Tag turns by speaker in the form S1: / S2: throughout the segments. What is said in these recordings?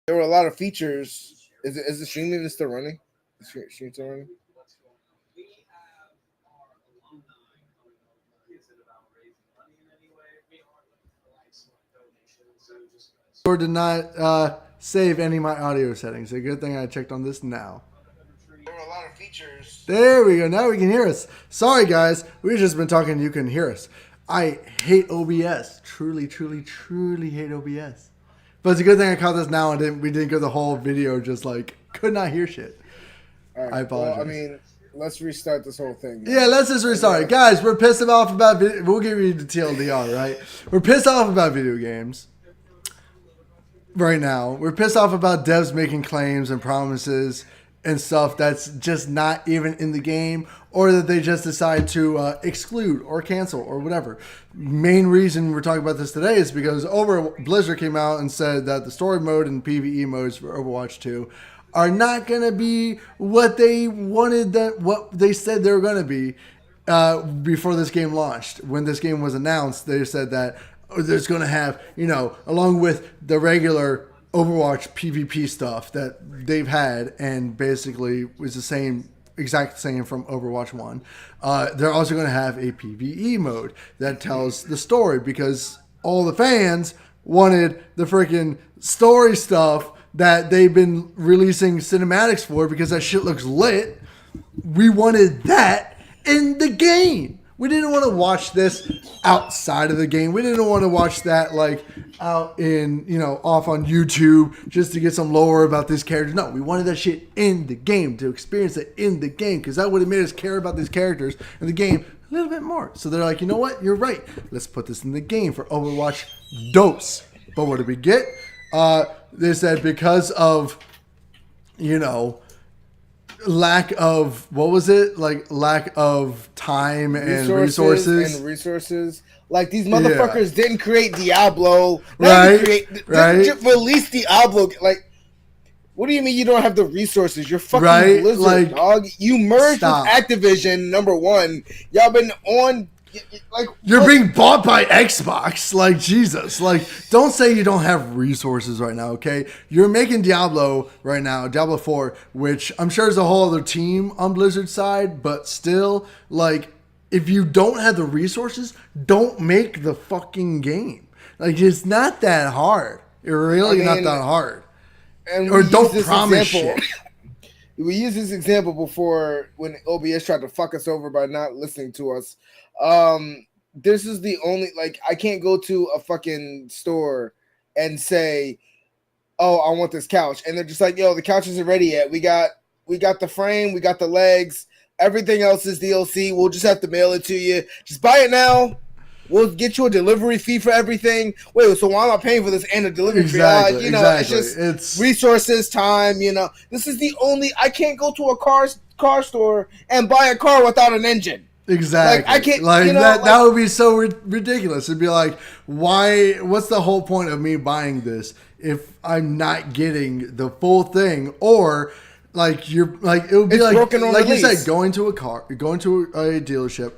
S1: There were a lot of features. Is the stream even still running? Is the stream still running?
S2: Or did not save any of my audio settings. A good thing I checked on this now.
S1: There were a lot of features.
S2: There we go. Now we can hear us. Sorry, guys. We've just been talking. You can hear us. I hate OBS. Truly, truly, truly hate OBS. But it's a good thing I caught this now and we didn't go the whole video just like could not hear shit.
S1: All right,
S2: I apologize.
S1: Well, I mean, let's restart this whole thing.
S2: Yeah, let's just restart it. Guys, we're pissed off about video. We'll give you the TLDR, right? We're pissed off about video games right now. We're pissed off about devs making claims and promises and stuff that's just not even in the game, or that they just decide to exclude or cancel or whatever. Main reason we're talking about this today is because Blizzard came out and said that the story mode and PVE modes for Overwatch 2 are not going to be what they wanted, what they said they were going to be before this game launched. When this game was announced, they said that there's going to have, along with the regular Overwatch PvP stuff that they've had and basically was exact same from Overwatch 1. They're also going to have a PvE mode that tells the story because all the fans wanted the freaking story stuff that they've been releasing cinematics for because that shit looks lit. We wanted that in the game. We didn't want to watch this outside of the game. We didn't want to watch that like out in, off on YouTube just to get some lore about this character. No, we wanted that shit in the game, to experience it in the game, because that would have made us care about these characters in the game a little bit more. So they're like, you know what? You're right. Let's put this in the game for Overwatch Dose. But what did we get? They said because of, lack of lack of time and resources.
S1: Like these motherfuckers didn't create Diablo.
S2: Right.
S1: Didn't release Diablo. Like, what do you mean you don't have the resources? You're fucking Blizzard, dog. You merged with Activision, number one. Y'all been on.
S2: You're being bought by Xbox. Like, Jesus. Like, don't say you don't have resources right now, okay? You're making Diablo right now, Diablo 4, which I'm sure is a whole other team on Blizzard's side, but still, like, if you don't have the resources, don't make the fucking game. Like, it's not that hard. It's really not that hard. Or don't promise shit.
S1: We used this example before when OBS tried to fuck us over by not listening to us. This is the only, I can't go to a fucking store and say, oh, I want this couch. And they're just like, yo, the couch isn't ready yet. We got the frame, we got the legs, everything else is DLC. We'll just have to mail it to you. Just buy it now. We'll get you a delivery fee for everything. Wait, so why am I paying for this and a delivery fee? It's just resources, time, This is the only, I can't go to a car store and buy a car without an engine.
S2: Exactly.
S1: I can't.
S2: That would be so ridiculous. It'd be like, why? What's the whole point of me buying this if I'm not getting the full thing? Or it would be like you said, going to a dealership,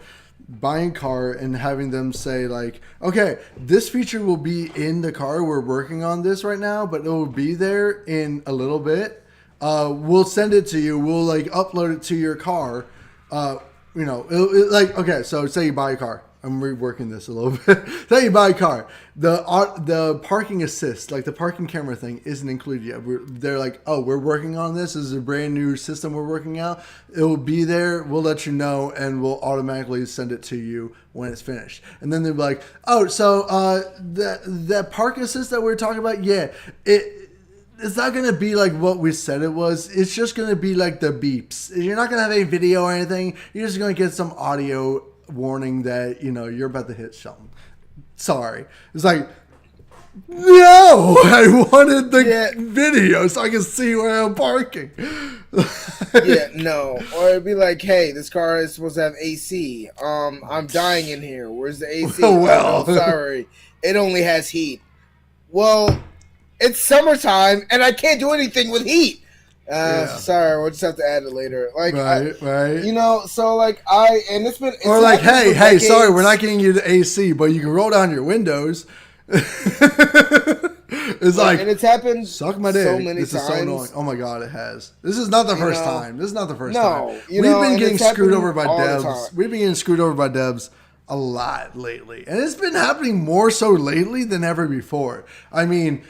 S2: buying a car, and having them say like, okay, this feature will be in the car. We're working on this right now, but it will be there in a little bit. We'll send it to you. We'll upload it to your car. Okay, so say you buy a car. I'm reworking this a little bit. Say you buy a car. The parking assist, the parking camera thing, isn't included yet. They're like, oh, we're working on this. This is a brand new system we're working out. It will be there. We'll let you know, and we'll automatically send it to you when it's finished. And then they're like, oh, so that park assist that we were talking about, it's not going to be like what we said it was. It's just going to be like the beeps. You're not going to have any video or anything. You're just going to get some audio warning that, you're about to hit something. Sorry. It's like, no, I wanted the video so I can see where I'm parking.
S1: No. Or it'd be like, hey, this car is supposed to have AC. I'm dying in here. Where's the AC?
S2: Well.
S1: Oh, no, sorry. It only has heat. Well, it's summertime, and I can't do anything with heat. Sorry, we'll just have to add it later.
S2: Right.
S1: So and it's been.
S2: Hey, sorry, we're not getting you the AC, but you can roll down your windows. It's like,
S1: and it's happened
S2: suck my dick.
S1: so many
S2: This
S1: times.
S2: is so annoying. Oh my god, it has. This is not the first time. This is not the first time.
S1: No,
S2: We've been getting screwed over by
S1: all the
S2: devs.
S1: time.
S2: We've been getting screwed over by devs a lot lately, and it's been happening more so lately than ever before. I mean,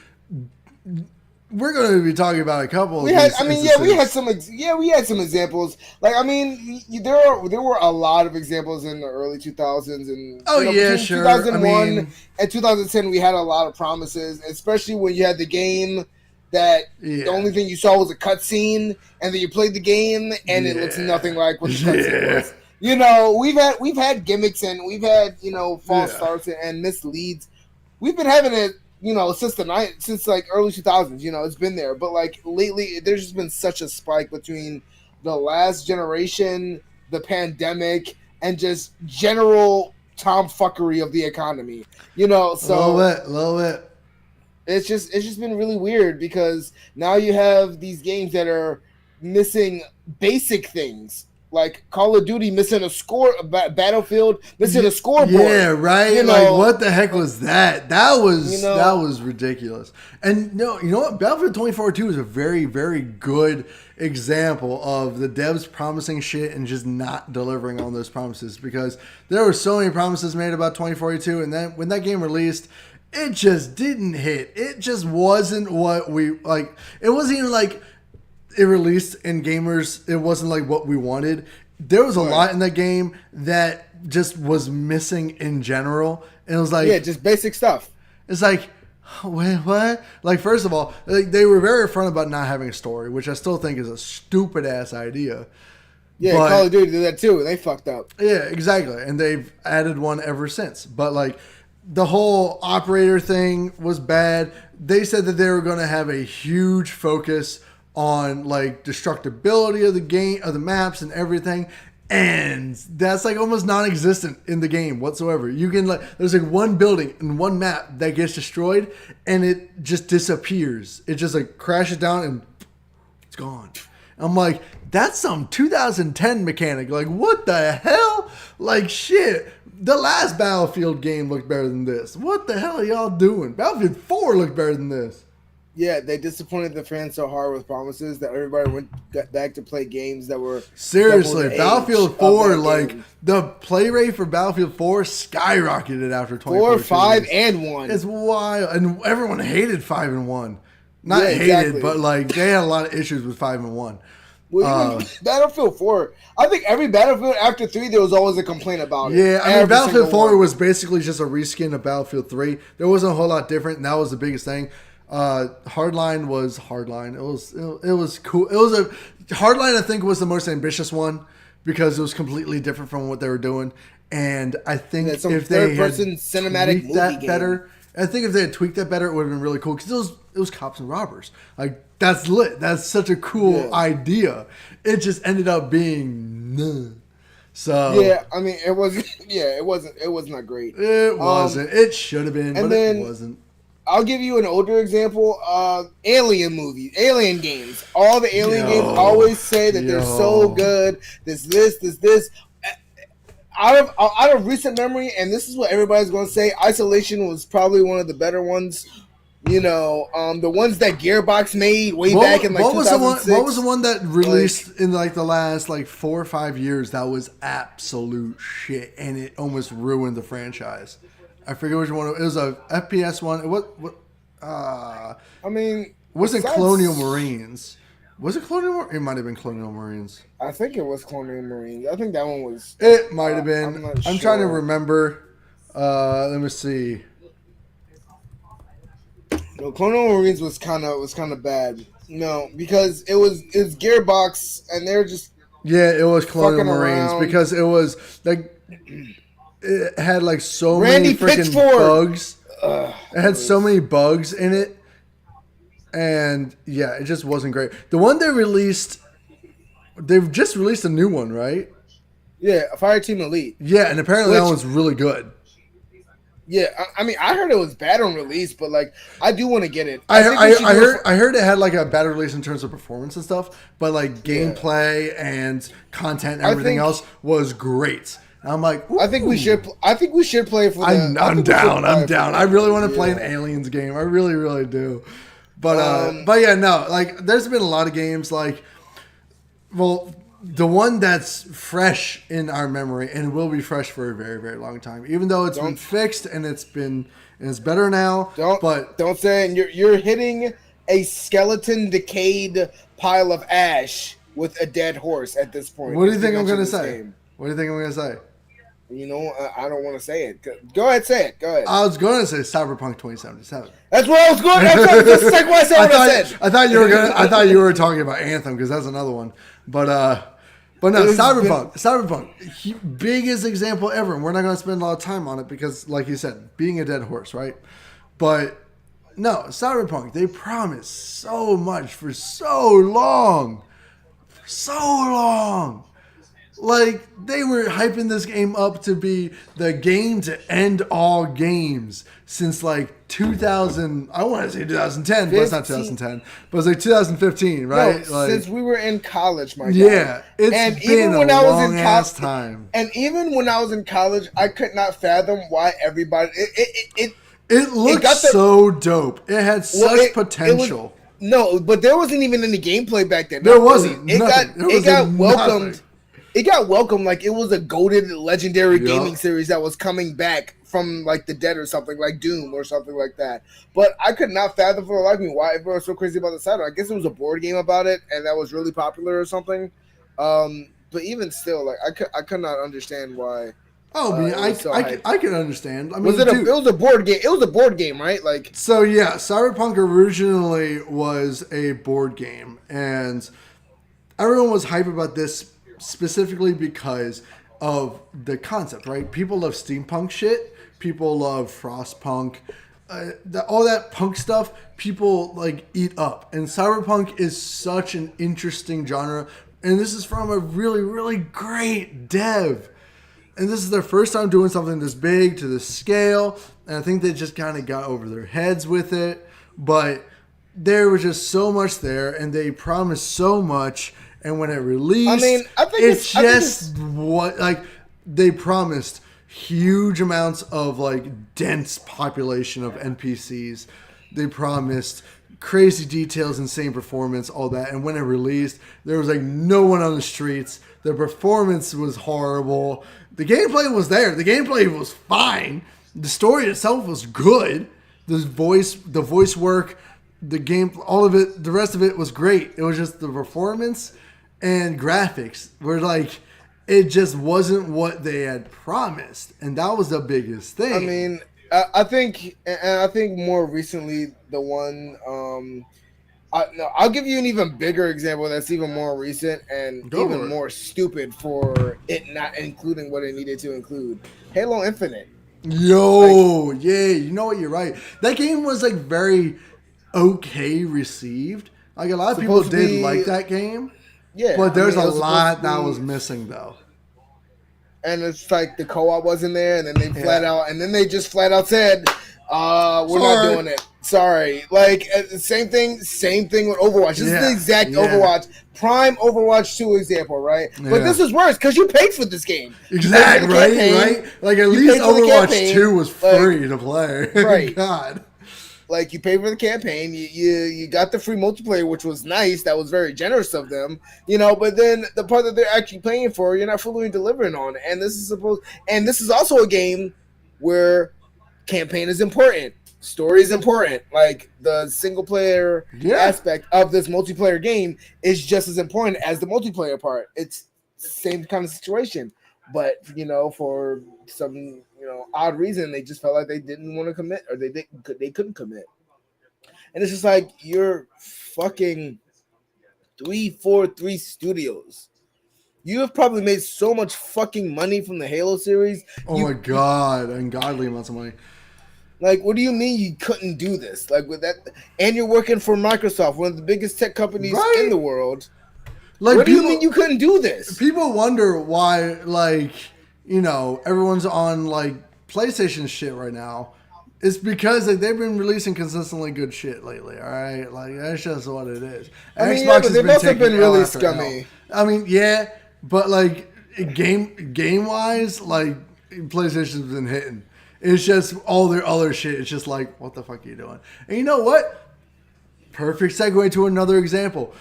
S2: we're going to be talking about a couple.
S1: We had some examples. Like, I mean, there were a lot of examples in the early 2000s, and between
S2: sure.
S1: 2001 and 2010, we had a lot of promises, especially when you had the game that the only thing you saw was a cutscene, and then you played the game, and it looks nothing like what the cutscene was. You know, we've had gimmicks, and we've had false starts and misleads. We've been having it. Since like early 2000s, it's been there. But like lately, there's just been such a spike between the last generation, the pandemic, and just general tomfuckery of the economy. So
S2: a little bit.
S1: It's just been really weird because now you have these games that are missing basic things. Like Call of Duty missing a Battlefield missing a scoreboard.
S2: Yeah, right. Like what the heck was that? That was ridiculous. And no, you know what? Battlefield 2042 is a very, very good example of the devs promising shit and just not delivering on those promises, because there were so many promises made about 2042, and then when that game released, it just didn't hit. It just wasn't what we like. It wasn't even like it released and gamers, it wasn't like what we wanted. There was a lot in that game that just was missing in general. And it was like,
S1: just basic stuff.
S2: It's like, wait, what? Like, first of all, they were very upfront about not having a story, which I still think is a stupid ass idea.
S1: Yeah, but Call of Duty did that too, and they fucked up.
S2: Yeah, exactly. And they've added one ever since. But like, the whole operator thing was bad. They said that they were going to have a huge focus on like destructibility of the game, of the maps and everything, and that's like almost non-existent in the game whatsoever. You can there's like one building and one map that gets destroyed and it just disappears. It just like crashes down and it's gone. I'm like, that's some 2010 mechanic. Like, what the hell? Like, shit. The last Battlefield game looked better than this. What the hell are y'all doing? Battlefield 4 looked better than this.
S1: Yeah, they disappointed the fans so hard with promises that everybody got back to play games that were
S2: seriously. Battlefield 4, like the play rate for Battlefield 4 skyrocketed after 2014.
S1: 4, 5, and 1.
S2: It's wild, and everyone hated 5 and 1. Not hated, but like they had a lot of issues with 5 and 1.
S1: Well, even Battlefield 4, I think every Battlefield after 3, there was always a complaint about it.
S2: Yeah, I mean, Battlefield 4 was basically just a reskin of Battlefield 3. There wasn't a whole lot different, and that was the biggest thing. Hardline was Hardline. It was cool. It was a Hardline. I think was the most ambitious one because it was completely different from what they were doing. And I think if they had
S1: cinematic
S2: tweaked that better, I think if they had tweaked that better, it would have been really cool because it was cops and robbers. Like that's lit. That's such a cool idea. It just ended up being none. So
S1: yeah, I mean, it wasn't. Yeah, it wasn't. It was not great.
S2: It wasn't. It should have been, but it wasn't.
S1: I'll give you an older example. Alien movies, Alien games. All the Alien games always say that they're so good. This. Out of recent memory, and this is what everybody's going to say, Isolation was probably one of the better ones. The ones that Gearbox made way back in like 2006.
S2: What was the one that released in like the last like 4 or 5 years that was absolute shit, and it almost ruined the franchise? I forget which one. It was a FPS one.
S1: I mean,
S2: was it Colonial Marines? Was it Colonial? It might have been Colonial Marines.
S1: I think it was Colonial Marines. I think that one was.
S2: It might have been. I'm trying to remember. Let me see.
S1: No, Colonial Marines was kind of bad. No, because it was Gearbox, and they're just.
S2: Yeah, it was Colonial Marines because it was like. It had like so many freaking bugs. It had so many bugs in it. And yeah, it just wasn't great. The one they released, they've just released a new one, right?
S1: Yeah, Fireteam Elite.
S2: Yeah, and apparently that one's really good.
S1: Yeah, I mean, I heard it was bad on release, but like, I do want to get it.
S2: I heard it had like a bad release in terms of performance and stuff, but like gameplay and content and everything else was great. And I'm like,
S1: I think we should. I think we should play for.
S2: I'm down. I'm down. I really want to play an Aliens game. I really, really do. But yeah, no. Like, there's been a lot of games. Like, well, the one that's fresh in our memory and will be fresh for a very, very long time, even though it's been fixed and it's better now. Don't
S1: say it. You're hitting a skeleton decayed pile of ash with a dead horse at this point.
S2: What do you think I'm gonna say? What do you think I'm gonna say?
S1: You know, I don't want to say it. Go ahead, say it. Go ahead.
S2: I was going to say Cyberpunk 2077.
S1: That's what I was going. That's exactly what I said.
S2: I thought you were gonna. I thought you were talking about Anthem because that's another one. But no, Cyberpunk, biggest example ever. And we're not going to spend a lot of time on it because, like you said, being a dead horse, right? But no, Cyberpunk, they promised so much for so long. Like, they were hyping this game up to be the game to end all games since, like, 2000. I want to say 2010, but it's not 2010. But it's like 2015, right?
S1: No, since we were in college, my guy.
S2: Yeah, it's been a long-ass time.
S1: And even when I was in college, I could not fathom why everybody...
S2: It looked so dope. It had such potential.
S1: But there wasn't even any gameplay back then.
S2: There wasn't.
S1: It got welcomed... It got welcomed like it was a goated legendary gaming series that was coming back from like the dead or something, like Doom or something like that. But I could not fathom for the life of me why everyone was so crazy about the title. I guess it was a board game about it and that was really popular or something. But even still, like I could not understand why.
S2: I can understand. I mean,
S1: it was a board game. It was a board game, right? Like,
S2: so yeah, Cyberpunk originally was a board game, and everyone was hype about this specifically because of the concept, right? People love steampunk shit. People love frostpunk. All that punk stuff, people like eat up. And Cyberpunk is such an interesting genre. And this is from a really, really great dev. And this is their first time doing something this big to this scale. And I think they just kind of got over their heads with it. But there was just so much there. And they promised so much. And when it released, they promised huge amounts of like dense population of NPCs. They promised crazy details, insane performance, all that. And when it released, there was like no one on the streets. The performance was horrible. The gameplay was there. The gameplay was fine. The story itself was good. The voice work, the game, all of it, the rest of it was great. It was just the performance and graphics were like, it just wasn't what they had promised, and that was the biggest thing.
S1: I mean, I think more recently the one, I'll give you an even bigger example that's even more recent and even more stupid for it not including what it needed to include. Halo Infinite.
S2: Yeah, you know what? You're right. That game was like very okay received. Like a lot of people did like that game.
S1: Yeah,
S2: but there's a lot that was missing though.
S1: And it's like the co-op wasn't there, and then they just flat out said, "We're not doing it. Sorry." Like same thing with Overwatch. This is the exact Overwatch, prime Overwatch 2 example, right? Yeah. But this is worse because you paid for this game.
S2: Exactly, right? Like at least Overwatch 2 was free to play.
S1: Right?
S2: God.
S1: Like, you paid for the campaign, you got the free multiplayer, which was nice. That was very generous of them, but then the part that they're actually paying for, you're not fully delivering on. And this is also a game where campaign is important. Story is important. Like, the single player aspect of this multiplayer game is just as important as the multiplayer part. It's the same kind of situation. But, for some odd reason, they just felt like they didn't want to commit, or they couldn't commit. And it's just like, you're fucking 343 Studios. You have probably made so much fucking money from the Halo series.
S2: My God, ungodly amounts of money.
S1: Like, what do you mean you couldn't do this? Like, with that, and you're working for Microsoft, one of the biggest tech companies in the world. Like, what do you mean you couldn't do this?
S2: People wonder why, like, everyone's on, like, PlayStation shit right now. It's because they've been releasing consistently good shit lately, all right? Like, that's just what it is.
S1: Xbox has they've also been really scummy.
S2: I mean, yeah, but, like, game wise, like PlayStation's been hitting. It's just all their other shit. It's just like, what the fuck are you doing? And you know what? Perfect segue to another example.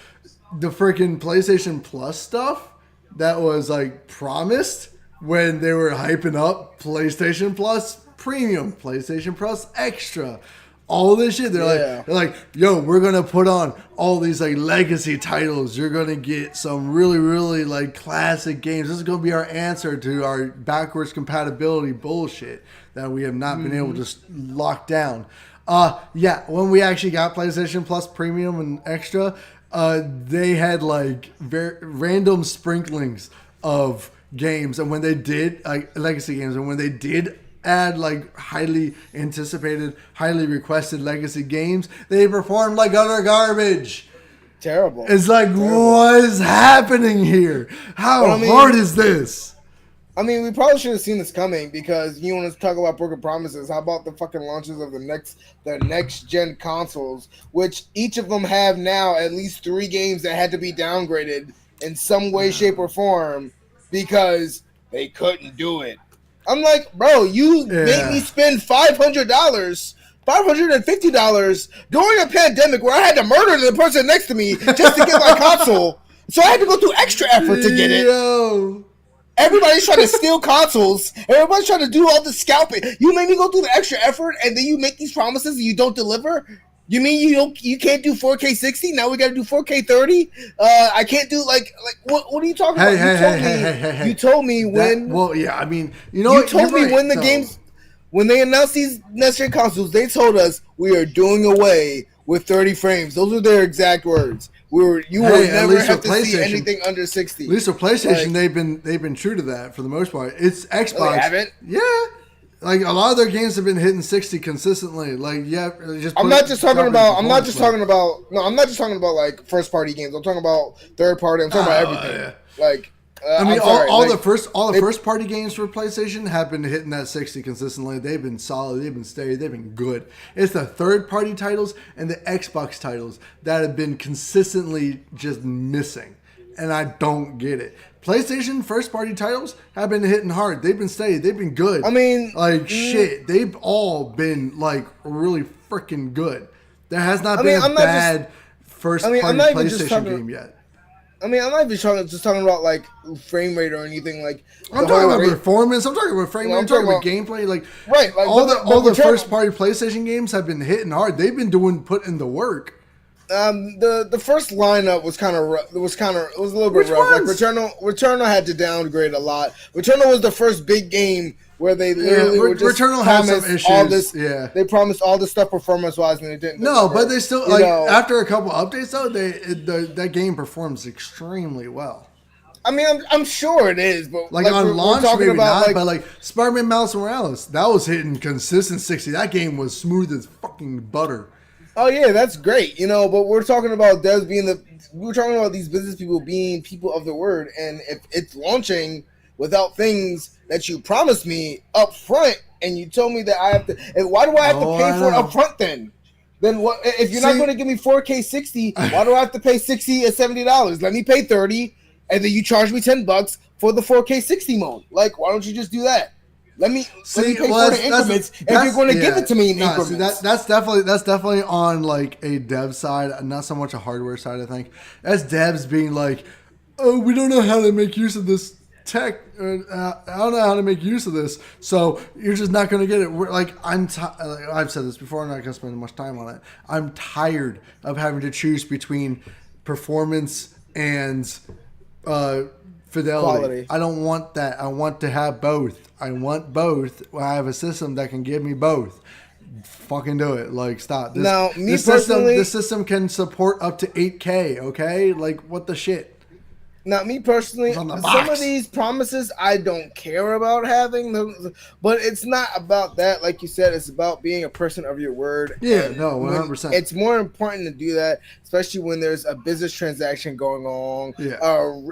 S2: The freaking PlayStation Plus stuff that was like promised when they were hyping up PlayStation Plus Premium, PlayStation Plus Extra. All this shit, they're like, yo, we're gonna put on all these like legacy titles. You're gonna get some really, really like classic games. This is gonna be our answer to our backwards compatibility bullshit that we have not been able to lock down. When we actually got PlayStation Plus Premium and Extra, they had like random sprinklings of games, and when they did like legacy games, and when they did add like highly anticipated, highly requested legacy games, they performed like utter garbage.
S1: Terrible.
S2: It's like, what is happening here? How hard is this?
S1: I mean, we probably should have seen this coming, because you want to talk about broken promises. How about the fucking launches of the next gen consoles, which each of them have now at least 3 games that had to be downgraded in some way, shape, or form because they couldn't do it. I'm like, bro, you made me spend $550 during a pandemic where I had to murder the person next to me just to get my console. So I had to go through extra effort to get it.
S2: Yo.
S1: Everybody's trying to steal consoles. Everybody's trying to do all the scalping. You made me go through the extra effort, and then you make these promises and you don't deliver? You mean you can't do 4K 60? Now we got to do 4K 30? I can't do like what are you talking about? You told me when.
S2: Well, yeah, I mean, you know,
S1: you told me when the games, when they announced these next gen consoles, they told us we are doing away with 30 frames. Those are their exact words. You will never have to see anything under 60.
S2: At least with PlayStation, they've been true to that for the most part. It's Xbox.
S1: Oh, they haven't?
S2: Yeah. Like a lot of their games have been hitting 60 consistently. Like,
S1: I'm not just talking about like first party games. I'm talking about third party. I'm talking about everything. Yeah. Like,
S2: I mean, all the first party games for PlayStation have been hitting that 60 consistently. They've been solid. They've been steady. They've been good. It's the third party titles and the Xbox titles that have been consistently just missing, and I don't get it. PlayStation first party titles have been hitting hard. They've been steady. They've been good.
S1: I mean,
S2: like shit. They've all been like really freaking good. There has not been a bad first party PlayStation game yet.
S1: I mean, I'm not even just talking about like frame rate or anything. Like,
S2: I'm talking about performance. I'm talking about frame rate. I'm talking about gameplay. Like,
S1: right, like
S2: all the first party PlayStation games have been hitting hard. They've been putting the work.
S1: The first lineup was it was a little bit rough. Like Returnal had to downgrade a lot. Returnal was the first big game where they literally were just
S2: Returnal had some issues.
S1: All this,
S2: they
S1: promised all this stuff performance wise, and they didn't.
S2: No, but they still after a couple updates though, that game performs extremely well.
S1: I mean, I'm sure it is, but
S2: like on launch, maybe not. But like Spider-Man Miles Morales, that was hitting consistent 60. That game was smooth as fucking butter.
S1: Oh yeah, that's great, but we're talking about devs we're talking about these business people being people of the word, and if it's launching without things that you promised me up front, and you told me that I have to, and why do I have to pay for it up front then? Then what? If you're not going to give me 4K 60, why do I have to pay $60 or $70? Let me pay $30, and then you charge me $10 for the 4K 60 mode. Like, why don't you just do that? Let me pay for the increments if you're going to give it to me in increments.
S2: See, that's definitely on like a dev side, not so much a hardware side. I think that's devs being like, oh, we don't know how to make use of this tech. I don't know how to make use of this, so you're just not going to get it. I've said this before. I'm not going to spend much time on it. I'm tired of having to choose between performance and fidelity. Quality. I don't want that. I want to have both. I want both. I have a system that can give me both. Fucking do it. Like, stop. This system can support up to 8K, okay? Like, what the shit?
S1: Now, me personally, some of these promises I don't care about having, but it's not about that. Like you said, it's about being a person of your word.
S2: Yeah, no, 100%.
S1: It's more important to do that, especially when there's a business transaction going on,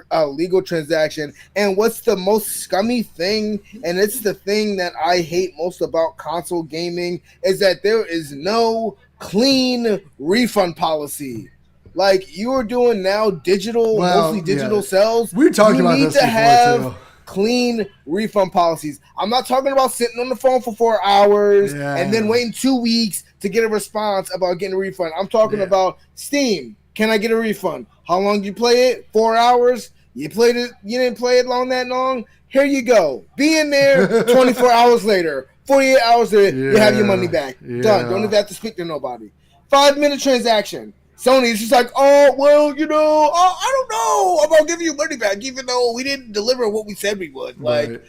S1: a legal transaction. And what's the most scummy thing, and it's the thing that I hate most about console gaming, is that there is no clean refund policy. Like you are doing now, mostly digital sales.
S2: We talked about this before too.
S1: clean refund policies. I'm not talking about sitting on the phone for 4 hours and then waiting 2 weeks to get a response about getting a refund. I'm talking about Steam. Can I get a refund? How long did you play it? 4 hours? You played it. You didn't play it that long. Here you go. Be in there 24 hours later. 48 hours later, you have your money back. Done. Don't even have to speak to nobody. 5-minute transaction. Sony is just like, oh, well, I don't know about giving you money back, even though we didn't deliver what we said we would. Like,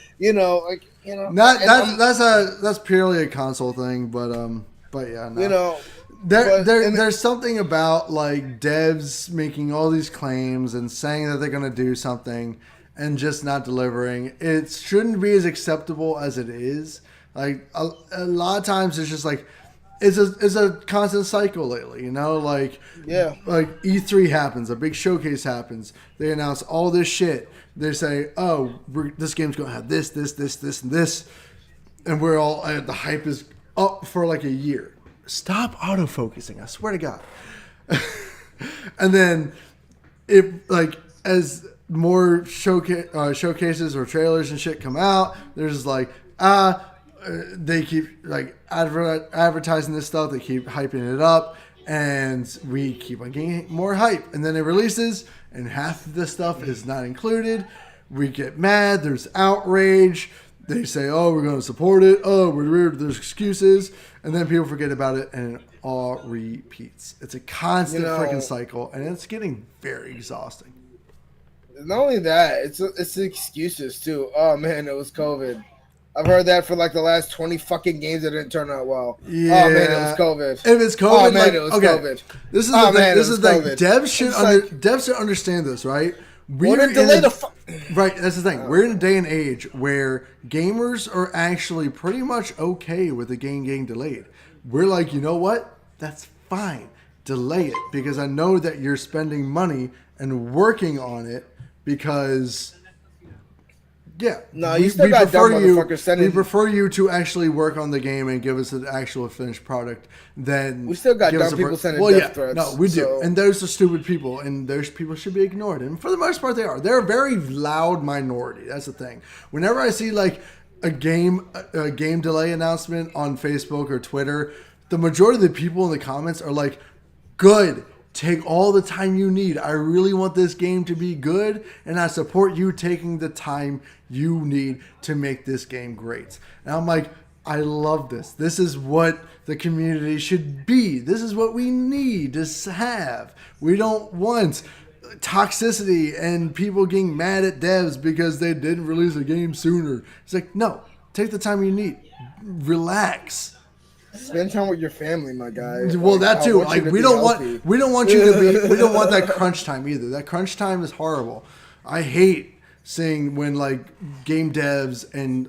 S2: That's purely a console thing, but yeah, no. There's something about like devs making all these claims and saying that they're going to do something and just not delivering. It shouldn't be as acceptable as it is. Like a lot of times it's just like it's a constant cycle lately, like E3 happens, a big showcase happens, they announce all this shit, they say, oh, this game's gonna have this and this, and we're all the hype is up for like a year. Stop autofocusing, I swear to God. And then as more showcases or trailers and shit come out, there's like they keep like advertising this stuff. They keep hyping it up, and we keep on getting more hype. And then it releases, and half of this stuff is not included. We get mad. There's outrage. They say, "Oh, we're going to support it." Oh, there's excuses, and then people forget about it, and it all repeats. It's a constant freaking cycle, and it's getting very exhausting.
S1: Not only that, it's excuses too. Oh man, it was COVID. I've heard that for like the last 20 fucking games that didn't turn out well.
S2: Yeah.
S1: Oh man, it was COVID.
S2: If it's COVID,
S1: oh man, it was COVID.
S2: This is the thing. This is the thing. Devs should understand this, right? Right, that's the thing. We're in a day and age where gamers are actually pretty much okay with the game getting delayed. We're like, you know what? That's fine. Delay it because I know that you're spending money and working on it because... Yeah.
S1: No, you still got dumb motherfuckers sending...
S2: We prefer you to actually work on the game and give us an actual finished product than...
S1: We still got dumb people sending death threats.
S2: No, we do. And those are stupid people, and those people should be ignored. And for the most part, they are. They're a very loud minority. That's the thing. Whenever I see like a game delay announcement on Facebook or Twitter, the majority of the people in the comments are like, good. Take all the time you need. I really want this game to be good, and I support you taking the time you need to make this game great. And I'm like, I love this. This is what the community should be. This is what we need to have. We don't want toxicity and people getting mad at devs because they didn't release a game sooner. It's like, no, take the time you need. Relax.
S1: Spend time with your family, my guy.
S2: Well, that too. Like we don't want you to be. We don't want that crunch time either. That crunch time is horrible. I hate seeing when like game devs and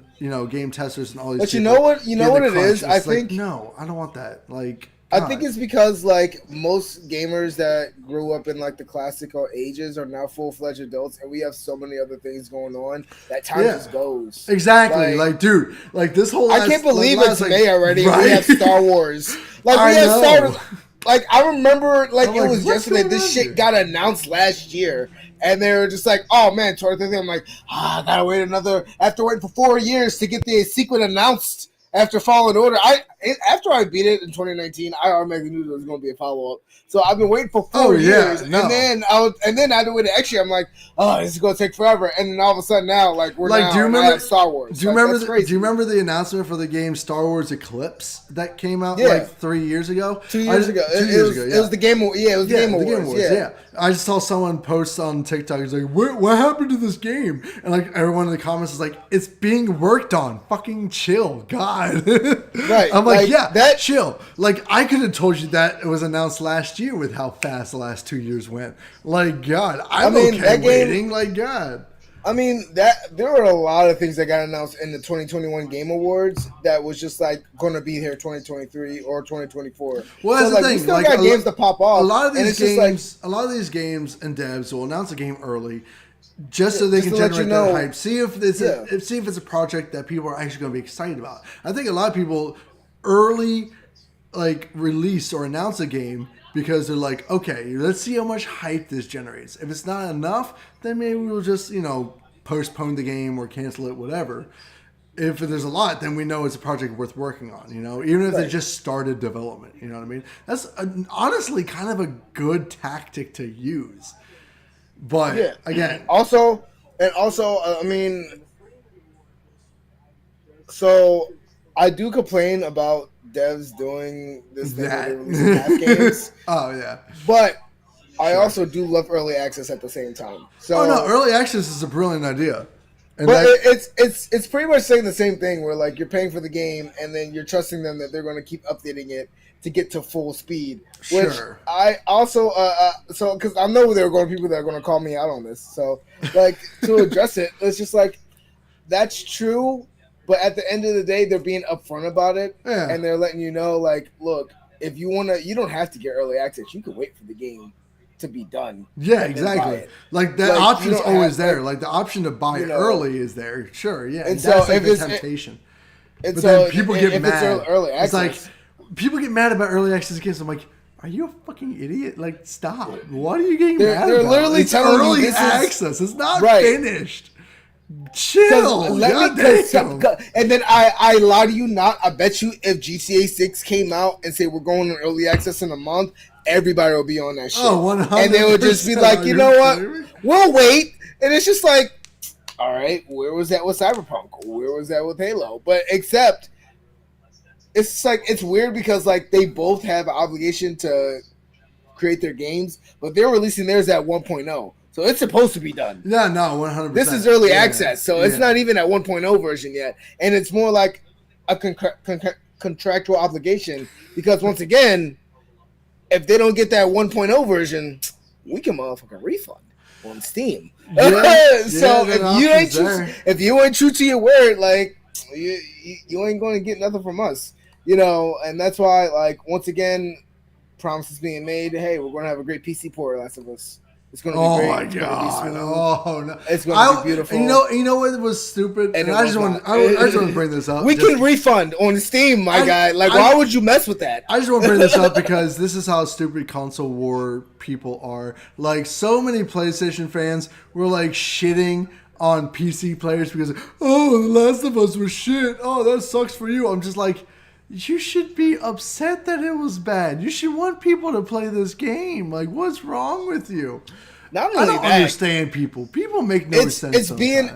S2: game testers and all these.
S1: But you know what it is. I think
S2: no, I don't want that. Like
S1: I think it's because like most gamers that grew up in like the classical ages are now full-fledged adults, and we have so many other things going on that time just goes.
S2: Exactly. Like dude, like this whole
S1: I can't believe it's May already. Right? We have Star Wars. Like we have Star Wars. Like I remember like it was yesterday. This shit got announced last year. And they were just like, oh man, 2030. I'm like, I gotta wait after waiting for 4 years to get the sequel announced. After Fallen Order, after I beat it in 2019, I automatically knew there was going to be a follow up. So I've been waiting for 4 years, and then I had to wait an extra. I'm like, oh, this is going to take forever. And then all of a sudden now, like we're like, now at Star Wars.
S2: Do you remember the announcement for the game Star Wars Eclipse that came out like 3 years ago?
S1: 2 years ago. It was the Game Awards. Yeah, it was the Game Awards. Yeah.
S2: I just saw someone post on TikTok. He's like, what happened to this game? And like everyone in the comments is like, it's being worked on. Fucking chill, God.
S1: Right.
S2: I'm like, chill. Like I could have told you that it was announced last year with how fast the last 2 years went. Like God, I'm okay waiting. Like God.
S1: I mean that there were a lot of things that got announced in the 2021 Game Awards that was just like going to be here 2023 or 2024.
S2: Well, that's the thing.
S1: We still got games to pop off.
S2: A lot of these games and devs will announce a game early. Just so they can generate that hype. See if it's a project that people are actually going to be excited about. I think a lot of people early release or announce a game because they're like, okay, let's see how much hype this generates. If it's not enough, then maybe we'll just, postpone the game or cancel it, whatever. If there's a lot, then we know it's a project worth working on, even if they just started development, you know what I mean? That's honestly kind of a good tactic to use. But again,
S1: also, I mean, so I do complain about devs doing this thing where they're releasing half games.
S2: Oh yeah,
S1: but I also do love early access at the same time. So
S2: no, early access is a brilliant idea.
S1: And but it's pretty much saying the same thing where like you're paying for the game and then you're trusting them that they're going to keep updating it to get to full speed. Which I also so because I know there are going to be people that are going to call me out on this. So like to address it, it's just like that's true, but at the end of the day, they're being upfront about it and they're letting you know like, look, if you want to, you don't have to get early access. You can wait for the game to be done.
S2: Yeah, exactly. Like that option's always there. Like the option to buy it early is there. Sure, yeah. And that's like the temptation. But then people get mad.
S1: Early access,
S2: it's like people get mad about early access games. I'm like, are you a fucking idiot? Like, stop. What are you getting mad about? They're literally telling early access. It's not finished. Chill.
S1: Let me and then I lie to you not. I bet you if GTA 6 came out and say we're going on early access in a month, everybody will be on that shit.
S2: Oh, 100%.
S1: And they would just be like, you know what? We'll wait. And it's just like, all right, where was that with Cyberpunk? Where was that with Halo? But except, it's like, it's weird because like they both have an obligation to create their games, but they're releasing theirs at 1.0. So it's supposed to be done.
S2: No, 100%.
S1: This is early access, so it's not even at 1.0 version yet. And it's more like a contractual obligation because once again, if they don't get that 1.0 version, we can motherfucking refund on Steam. So if you ain't true to your word, like you ain't going to get nothing from us, And that's why, like, once again, promises being made. Hey, we're going to have a great PC port of Last of Us. It's going to be great.
S2: Oh my god! Oh no!
S1: It's going to be beautiful.
S2: You know what was stupid? And I just want to bring this up.
S1: We can refund on Steam, my guy. Like, why would you mess with that?
S2: I just want to bring this up because this is how stupid console war people are. Like, so many PlayStation fans were like shitting on PC players because, oh, The Last of Us was shit. Oh, that sucks for you. I'm just like, you should be upset that it was bad. You should want people to play this game. Like, what's wrong with you?
S1: Not only
S2: I don't understand people. People make no sense.
S1: It's being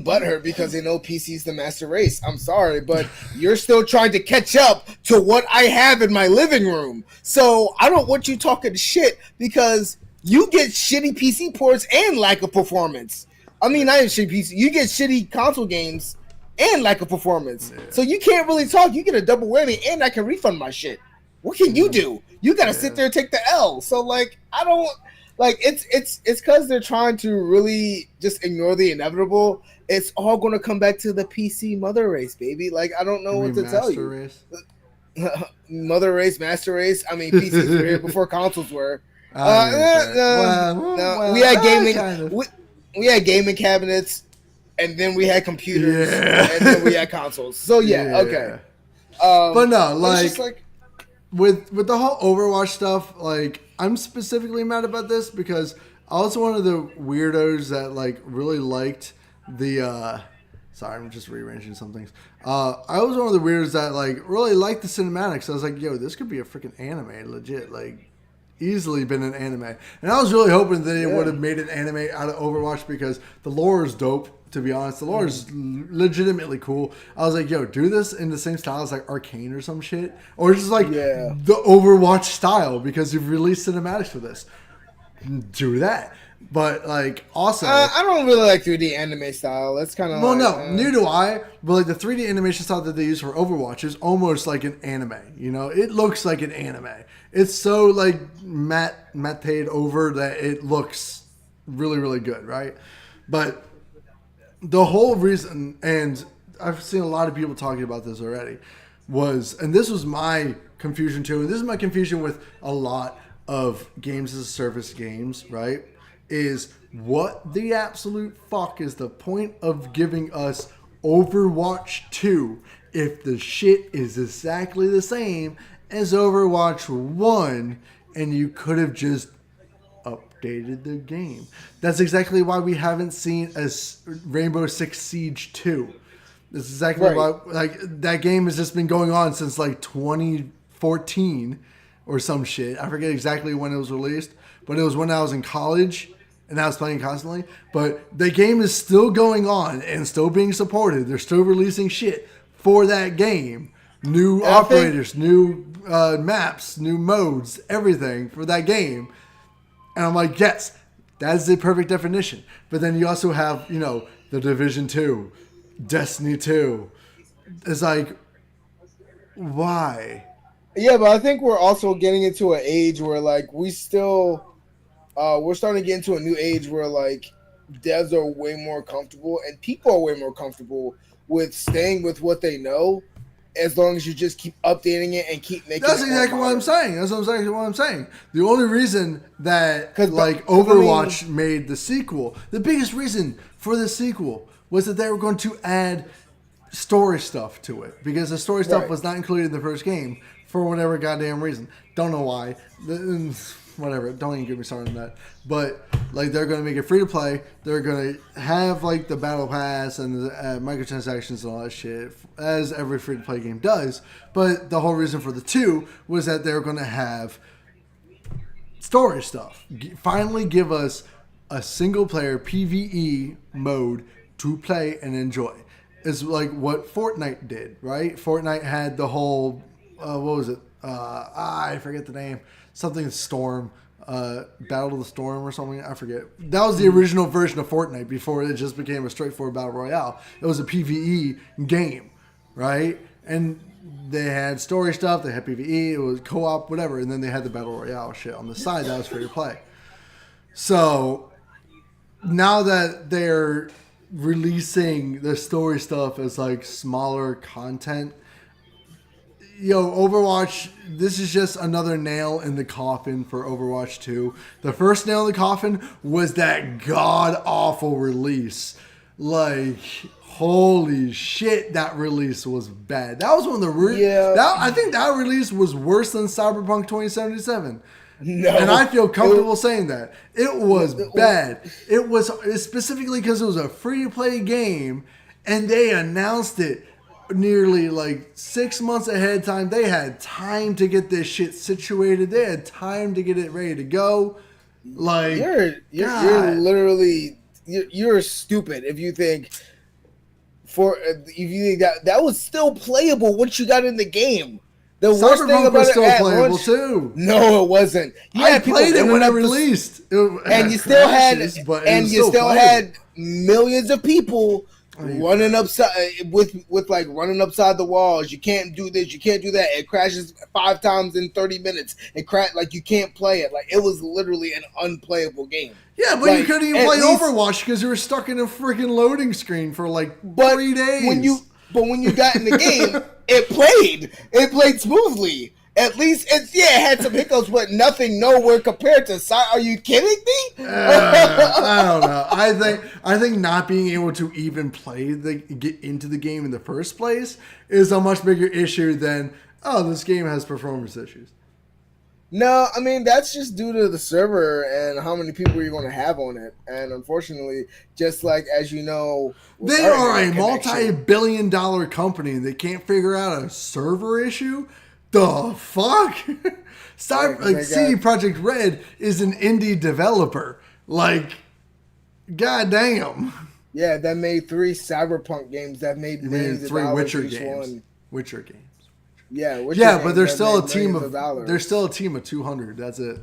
S1: butthurt because they know PC's the master race. I'm sorry, but you're still trying to catch up to what I have in my living room. So I don't want you talking shit because you get shitty PC ports and lack of performance. I mean, not even shitty PC. You get shitty console games and lack of performance. Yeah. So you can't really talk. You get a double whammy, and I can refund my shit. What can you do? You gotta sit there and take the L. So like, I don't like it's because they're trying to really just ignore the inevitable. It's all gonna come back to the PC mother race, baby. Like, I don't know what to tell you. Race? Mother race, master race. I mean, PCs were here before consoles were. We had gaming. We had gaming cabinets. And then we had computers, and then we had consoles. So okay.
S2: But no, like with the whole Overwatch stuff, like I'm specifically mad about this because I was one of the weirdos that like really liked the. Sorry, I'm just rearranging some things. I was one of the weirdos that like really liked the cinematics. I was like, yo, this could be a freaking anime, legit, like. Easily been an anime, and I was really hoping that it would have made an anime out of Overwatch because the lore is dope. To be honest, the lore is legitimately cool. I was like, yo, do this in the same style as like Arcane or some shit, or just like the Overwatch style because you've released cinematics for this. Do that. But like also,
S1: I don't really like 3D anime style. That's kind of
S2: neither do I. But like the 3D animation style that they use for Overwatch is almost like an anime. It looks like an anime. It's so like matte over that it looks really really good, right? But the whole reason, and I've seen a lot of people talking about this already, and this was my confusion too, and this is my confusion with a lot of games as a service games, right? Is what the absolute fuck is the point of giving us Overwatch 2 if the shit is exactly the same as Overwatch 1 and you could have just upped updated the game. That's exactly why we haven't seen a Rainbow Six Siege 2. This is exactly why, like, that game has just been going on since like 2014 or some shit. I forget exactly when it was released, but it was when I was in college and I was playing constantly. But the game is still going on and still being supported. They're still releasing shit for that game. New operators, new maps, new modes, everything for that game. And I'm like, yes, that's the perfect definition. But then you also have, you know, the Division 2, Destiny 2. It's like, why?
S1: Yeah, but I think we're also getting into an age where, like, we're starting to get into a new age where, like, devs are way more comfortable and people are way more comfortable with staying with what they know, as long as you just keep updating it and keep making.
S2: That's exactly what I'm saying. That's exactly what I'm saying. The only reason that like Overwatch made the sequel, the biggest reason for the sequel was that they were going to add story stuff to it, because the story stuff was not included in the first game for whatever goddamn reason. Don't know why. Whatever. Don't even get me started on that. But like, they're going to make it free to play. They're going to have like the battle pass and the microtransactions and all that shit, as every free to play game does. But the whole reason for the 2 was that they're going to have story stuff. Finally give us a single player PVE mode to play and enjoy. It's like what Fortnite did, right? Fortnite had the whole, what was it? I forget the name. Something Storm, Battle of the Storm or something. I forget. That was the original version of Fortnite before it just became a straightforward battle royale. It was a PVE game, right? And they had story stuff. They had PVE. It was co-op, whatever. And then they had the battle royale shit on the side that was free to play. So now that they're releasing the story stuff as like smaller content, Overwatch, this is just another nail in the coffin for Overwatch 2. The first nail in the coffin was that god-awful release. Like, holy shit, that release was bad. That was one of the... I think that release was worse than Cyberpunk 2077. No. And I feel comfortable saying that. It was bad. It was specifically because it was a free-to-play game, and they announced it nearly like 6 months ahead of time. They had time to get this shit situated. They had time to get it ready to go. Like,
S1: you're literally you're stupid if you think that was still playable once you got in the game. The worst thing about
S2: was still
S1: it
S2: playable
S1: launch,
S2: too.
S1: No, it wasn't.
S2: I played it when it released,
S1: and you still had millions of people running upside with running upside the walls. You can't do this, you can't do that. It crashes 5 times in 30 minutes. It like you can't play it. Like, it was literally an unplayable game.
S2: Yeah, but you couldn't even play Overwatch because you were stuck in a freaking loading screen for like 3 days.
S1: When you got in the game, it played smoothly. At least it had some hiccups, but nothing nowhere compared to. Are you kidding me?
S2: I don't know. I think not being able to even get into the game in the first place is a much bigger issue than, this game has performance issues.
S1: No, I mean, that's just due to the server and how many people you're going to have on it. And unfortunately, just like, as you know,
S2: they are a multi-billion-dollar company and they can't figure out a server issue. The fuck? CD Projekt Red is an indie developer. Like, goddamn.
S1: Yeah, that made 3 Cyberpunk games that made millions of dollars
S2: Witcher
S1: each
S2: games.
S1: one.
S2: Witcher games.
S1: Yeah,
S2: but there's still a team of there's still a team of 200. That's it.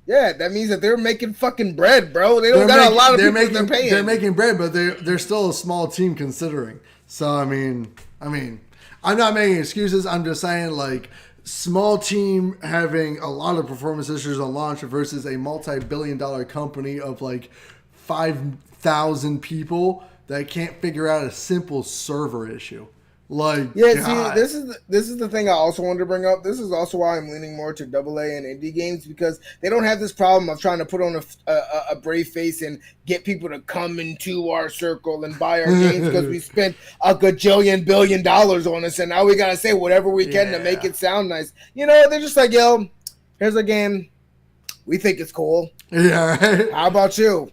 S1: Yeah, that means that they're making fucking bread, bro. They don't got a lot of people they're paying.
S2: They're making bread, but they're still a small team considering. So I mean, I'm not making excuses. I'm just saying, like, small team having a lot of performance issues on launch versus a multi-billion-dollar company of like 5,000 people that can't figure out a simple server issue. Like, God.
S1: See, this is the thing I also wanted to bring up. This is also why I'm leaning more to AA and indie games, because they don't have this problem of trying to put on a brave face and get people to come into our circle and buy our games because we spent a gajillion billion dollars on this, and now we gotta say whatever we can to make it sound nice. They're just like, yo, here's a game. We think it's cool.
S2: Yeah, right.
S1: How about you?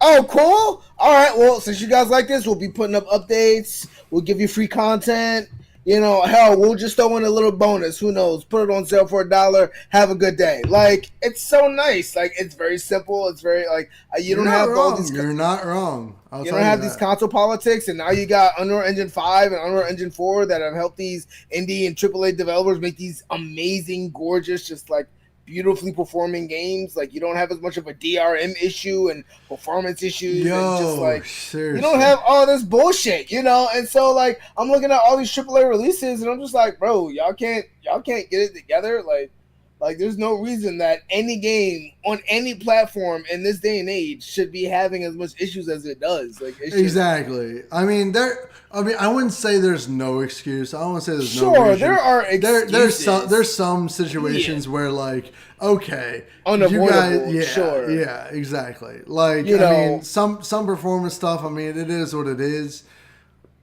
S1: Oh, cool. All right. Well, since you guys like this, we'll be putting up updates. We'll give you free content. You know, hell, we'll just throw in a little bonus. Who knows? Put it on sale for $1. Have a good day. Like, it's so nice. Like, it's very simple. It's very like you don't have all these.
S2: You're not wrong.
S1: You don't have these console politics, and now you got Unreal Engine 5 and Unreal Engine 4 that have helped these indie and AAA developers make these amazing, gorgeous, just like beautifully performing games. Like, you don't have as much of a DRM issue and performance issues. And just like
S2: seriously.
S1: you don't have all this bullshit, you know. And so like I'm looking at all these AAA releases, and I'm just like, bro, y'all can't get it together. Like, there's no reason that any game on any platform in this day and age should be having as much issues as it does. Like,
S2: exactly. I mean, I wouldn't say there's no excuse. I don't want to say there's no
S1: reason.
S2: Sure,
S1: there are excuses.
S2: There's some situations where, like, okay,
S1: unavoidable.
S2: You guys,
S1: sure.
S2: Yeah, exactly. Like,
S1: you know,
S2: I mean, some performance stuff. I mean, it is what it is.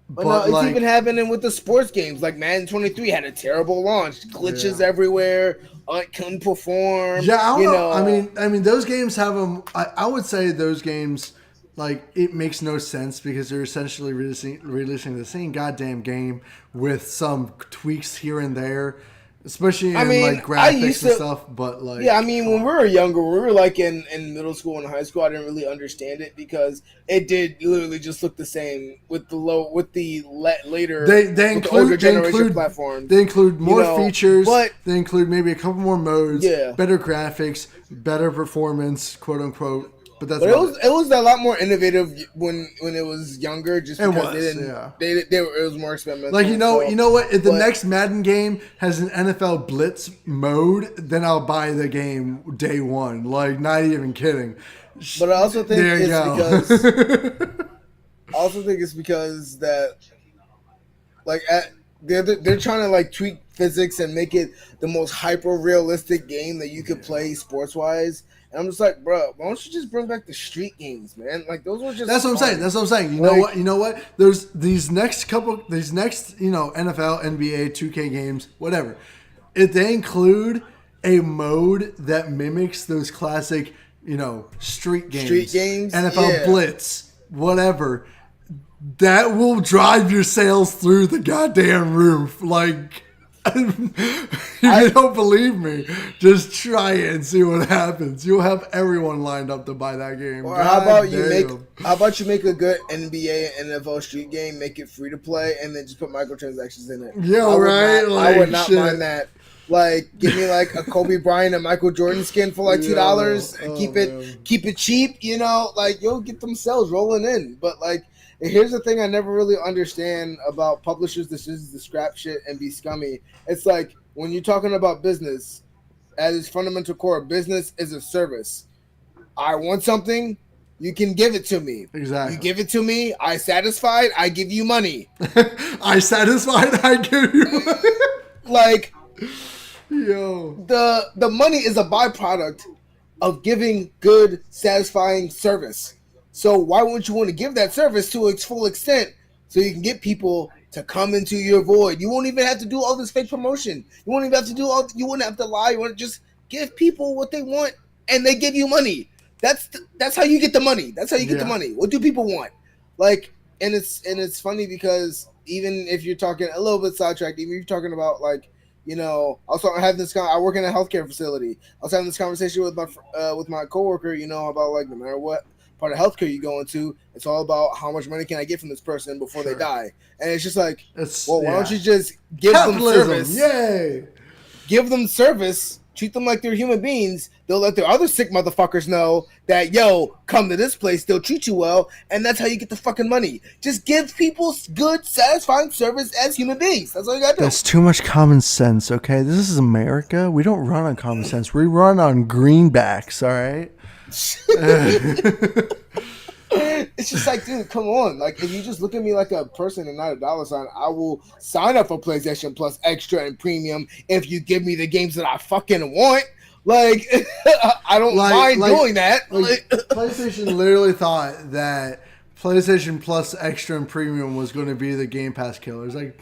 S1: But no, it's even happening with the sports games. Like Madden 23 had a terrible launch, glitches everywhere, couldn't perform.
S2: Yeah, I don't know. I mean, those games have them. I would say those games, like, it makes no sense because they're essentially releasing the same goddamn game with some tweaks here and there. Especially in like graphics and stuff, but like
S1: I mean, when we were younger, we were like in middle school and high school. I didn't really understand it because it did literally just look the same with the later.
S2: They include
S1: generation platforms.
S2: They include more features.
S1: But
S2: they include maybe a couple more modes.
S1: Yeah.
S2: Better graphics, better performance, quote unquote. But
S1: it was a lot more innovative when it was younger, just because it was more experimental.
S2: Like, you know what? If the next Madden game has an NFL Blitz mode, then I'll buy the game day one. Like, not even kidding.
S1: But I also think it's because that, like, they're trying to like tweak physics and make it the most hyper realistic game that you could play sports wise. And I'm just like, bro, why don't you just bring back the street games, man? Like, those were just.
S2: That's what I'm saying. You know what? There's these next NFL, NBA, 2K games, whatever. If they include a mode that mimics those classic, street games, NFL Blitz, whatever, that will drive your sales through the goddamn roof. Like. If you don't believe me, just try it and see what happens. You'll have everyone lined up to buy that game.
S1: Or how about you make a good NBA and NFL street game, make it free to play, and then just put microtransactions in it?
S2: Yeah, right.
S1: I would not mind that. Like, give me like a Kobe Bryant and Michael Jordan skin for like $2 and keep it cheap. Like, you'll get them sales rolling in. But like, here's the thing I never really understand about publishers' decisions to scrap shit and be scummy. It's like, when you're talking about business, at its fundamental core, business is a service. I want something, you can give it to me.
S2: Exactly.
S1: You give it to me, I satisfied, I give you money.
S2: I satisfied, I give you money.
S1: Like,
S2: yo,
S1: the money is a byproduct of giving good, satisfying service. So why wouldn't you want to give that service to its full extent so you can get people to come into your void? You won't even have to do all this fake promotion. You won't even have to you wouldn't have to lie. You want to just give people what they want and they give you money. That's how you get the money. That's how you get the money. What do people want? Like, and it's funny because even if you're talking a little bit sidetracked, even if you're talking about like, I work in a healthcare facility. I was having this conversation with my coworker, about like, no matter what part of healthcare you go into, it's all about how much money can I get from this person before they die. And it's just like, why don't you just give them service?
S2: Yay!
S1: Give them service, treat them like they're human beings. They'll let their other sick motherfuckers know that, come to this place, they'll treat you well, and that's how you get the fucking money. Just give people good, satisfying service as human beings. That's all you gotta do.
S2: That's too much common sense, okay? This is America. We don't run on common sense. We run on greenbacks, all right?
S1: It's just like, dude, come on. Like, if you just look at me like a person and not a dollar sign, I will sign up for PlayStation Plus Extra and Premium if you give me the games that I fucking want. Like, I don't mind doing that.
S2: PlayStation literally thought that PlayStation Plus Extra and Premium was going to be the Game Pass killer. It's like,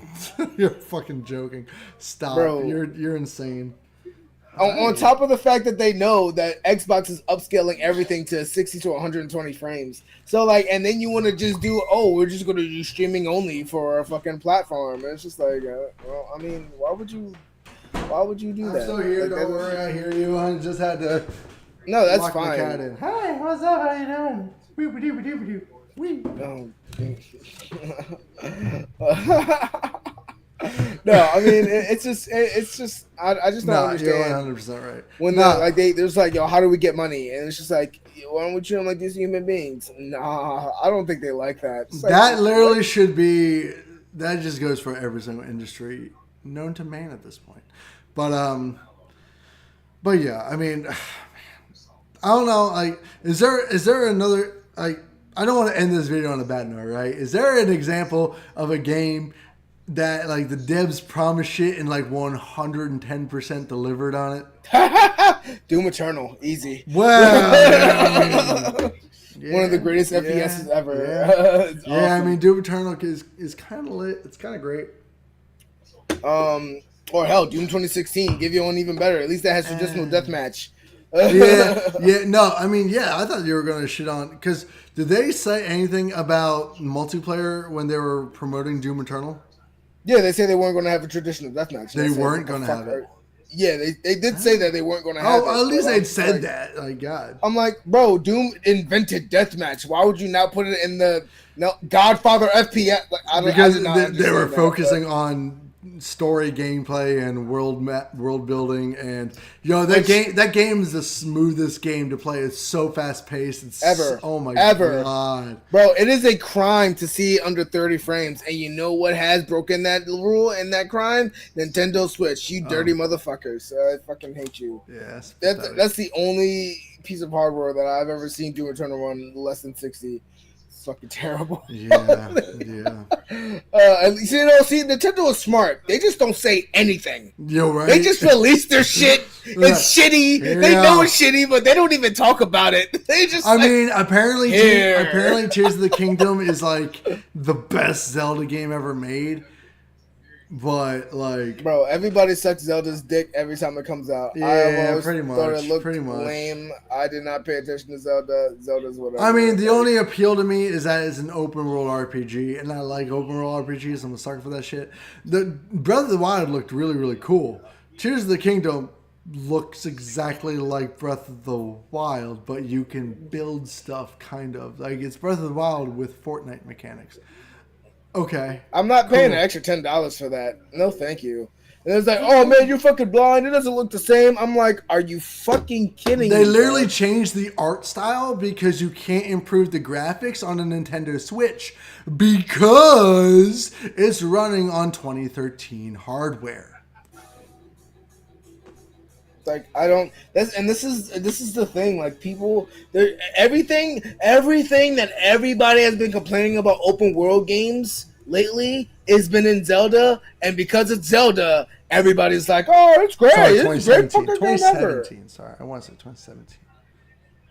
S2: you're fucking joking. Stop. Bro. You're insane.
S1: On top of the fact that they know that Xbox is upscaling everything to 60 to 120 frames. So like, and then you want to just do, we're just going to do streaming only for our fucking platform. And it's just like, well, I mean, why would you do that?
S2: I'm still here.
S1: Like,
S2: don't worry, I hear you. I just had to.
S1: No, that's
S2: lock
S1: fine.
S2: the cat in. Hi, what's up? How you doing?
S1: No, I mean it's just I just don't understand.
S2: You're 100% right.
S1: When there's like, yo, how do we get money? And it's just like, why don't we treat them like these human beings? Nah, I don't think they like that. It's
S2: That
S1: like,
S2: literally should be. That just goes for every single industry known to man at this point. But yeah, I mean, I don't know. Like, is there another like? I don't want to end this video on a bad note, right? Is there an example of a game that like the devs promised shit and like 110% delivered on it?
S1: Doom Eternal, easy.
S2: Well, yeah,
S1: one of the greatest FPSs ever.
S2: Yeah,
S1: Awesome.
S2: I mean, Doom Eternal is kind of lit. It's kind of great.
S1: Or hell, Doom 2016, give you one even better. At least that has traditional deathmatch.
S2: No, I mean, I thought you were going to shit on, because did they say anything about multiplayer when they were promoting Doom Eternal?
S1: Yeah, they say they weren't going to have a traditional deathmatch.
S2: They weren't going to have it.
S1: Yeah, they did say that they weren't going to have it.
S2: Oh, at least they'd said that. Like, God.
S1: I'm like, bro, Doom invented deathmatch. Why would you not put it in the Godfather FPS? Like,
S2: because they were focusing on story gameplay and world building, and that game is the smoothest game to play. It's so fast paced. It's
S1: ever.
S2: Oh my god,
S1: bro! It is a crime to see under 30 frames, and you know what has broken that rule and that crime? Nintendo Switch. You dirty motherfuckers! I fucking hate you.
S2: Yeah,
S1: that's the only piece of hardware that I've ever seen Doom Eternal run less than 60. Fucking terrible.
S2: Yeah.
S1: See, Nintendo is smart. They just don't say anything.
S2: You're right.
S1: They just release their shit. It's shitty. Yeah. They know it's shitty, but they don't even talk about it. They just.
S2: I mean, apparently, Tears of the Kingdom is like the best Zelda game ever made. But like,
S1: bro, everybody sucks Zelda's dick every time it comes out.
S2: Yeah, pretty much.
S1: Thought it looked lame. I did not pay attention to Zelda. Zelda's whatever.
S2: I mean, the only appeal to me is that it's an open world RPG, and I like open world RPGs. I'm a sucker for that shit. The Breath of the Wild looked really, really cool. Tears of the Kingdom looks exactly like Breath of the Wild, but you can build stuff kind of like it's Breath of the Wild with Fortnite mechanics. Okay.
S1: I'm not paying an extra $10 for that. No, thank you. And it's like, oh man, you're fucking blind. It doesn't look the same. I'm like, are you fucking kidding me?
S2: They literally changed the art style because you can't improve the graphics on a Nintendo Switch because it's running on 2013 hardware.
S1: Like, I don't. This is the thing. Like, people, everything that everybody has been complaining about open world games lately has been in Zelda, and because it's Zelda, everybody's like, oh, it's great. It's a great fucking game ever.
S2: Sorry, I want to say 2017.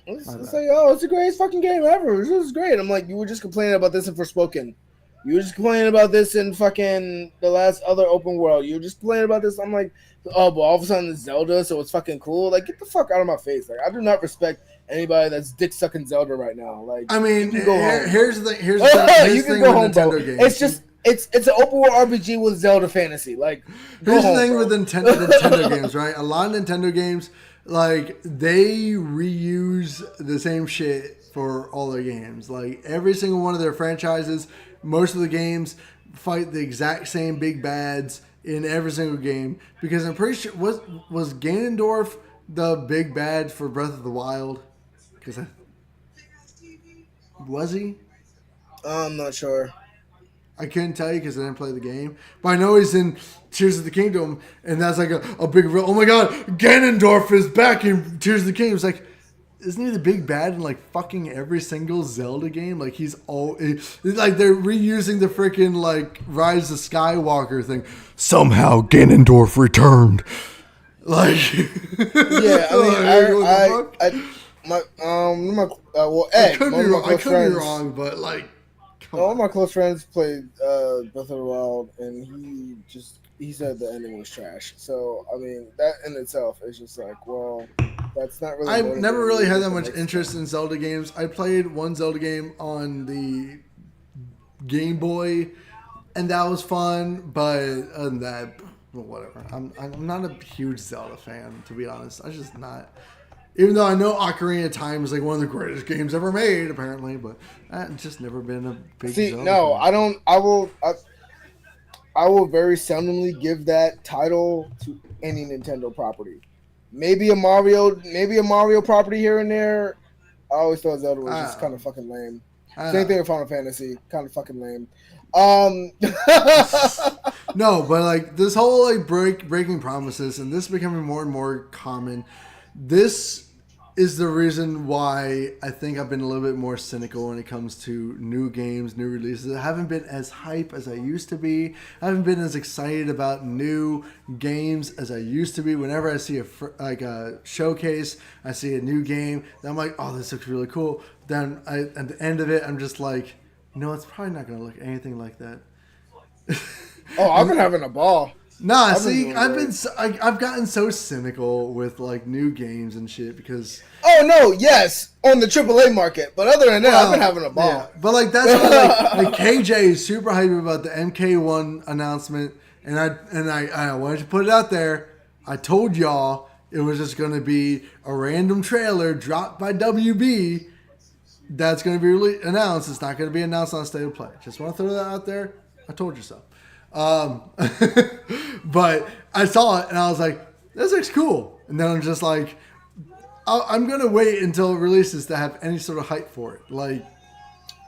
S1: It's like, oh, it's the greatest fucking game ever. This is great. I'm like, you were just complaining about this in Forspoken. You were just complaining about this in fucking the last other open world. You were just complaining about this. I'm like, oh, but all of a sudden it's Zelda, so it's fucking cool. Like, get the fuck out of my face. Like, I do not respect anybody that's dick sucking Zelda right now. Like,
S2: I mean, here's the thing. Here's
S1: you
S2: the
S1: can
S2: thing
S1: go
S2: with
S1: home,
S2: Nintendo
S1: bro.
S2: games.
S1: It's just it's an open world RPG with Zelda fantasy. Like,
S2: here's the thing with Nintendo games, right? A lot of Nintendo games, like, they reuse the same shit for all their games. Like, every single one of their franchises, most of the games fight the exact same big bads in every single game, because I'm pretty sure was Ganondorf the big bad for Breath of the Wild? Because was he?
S1: I'm not sure.
S2: I couldn't tell you because I didn't play the game, but I know he's in Tears of the Kingdom, and that's like a big reveal. Oh my god, Ganondorf is back in Tears of the Kingdom. It's like, isn't he the big bad in like fucking every single Zelda game? Like, he's like, they're reusing the freaking like Rise of Skywalker thing. Somehow Ganondorf returned. Like,
S1: yeah, I mean, Ed,
S2: I could be wrong, but like,
S1: All my close friends played Breath of the Wild, and he said the ending was trash. So I mean, that in itself is just like, well, that's not really.
S2: I've never really had that much
S1: next
S2: interest in Zelda games. I played one Zelda game on the Game Boy, and that was fun. But other than that, well, whatever. I'm not a huge Zelda fan, to be honest. I'm just not. Even though I know Ocarina of Time is like one of the greatest games ever made, apparently, but I've just never been a big Zelda
S1: no,
S2: fan.
S1: I don't. I will very seldomly give that title to any Nintendo property. Maybe a Mario property here and there. I always thought Zelda was just kind of fucking lame. Same thing with Final Fantasy, kind of fucking lame.
S2: No, but like this whole like breaking promises and this becoming more and more common. This is the reason why I think I've been a little bit more cynical when it comes to new games, new releases. I haven't been as hype as I used to be. I haven't been as excited about new games as I used to be. Whenever I see a showcase, I see a new game, then I'm like, oh, this looks really cool. Then at the end of it, I'm just like, no, it's probably not going to look anything like that.
S1: Oh, I've been having a ball.
S2: Nah, see, I've gotten so cynical with like new games and shit because.
S1: Oh no, yes, on the AAA market, but other than that, I've been having a ball.
S2: Yeah, but like that's why, like KJ is super hyped about the MK1 announcement, and I wanted to put it out there. I told y'all it was just going to be a random trailer dropped by WB that's going to be announced. It's not going to be announced on State of Play. Just want to throw that out there. I told you so. But I saw it and I was like, this looks cool. And then I'm just like, I'm going to wait until it releases to have any sort of hype for it. Like,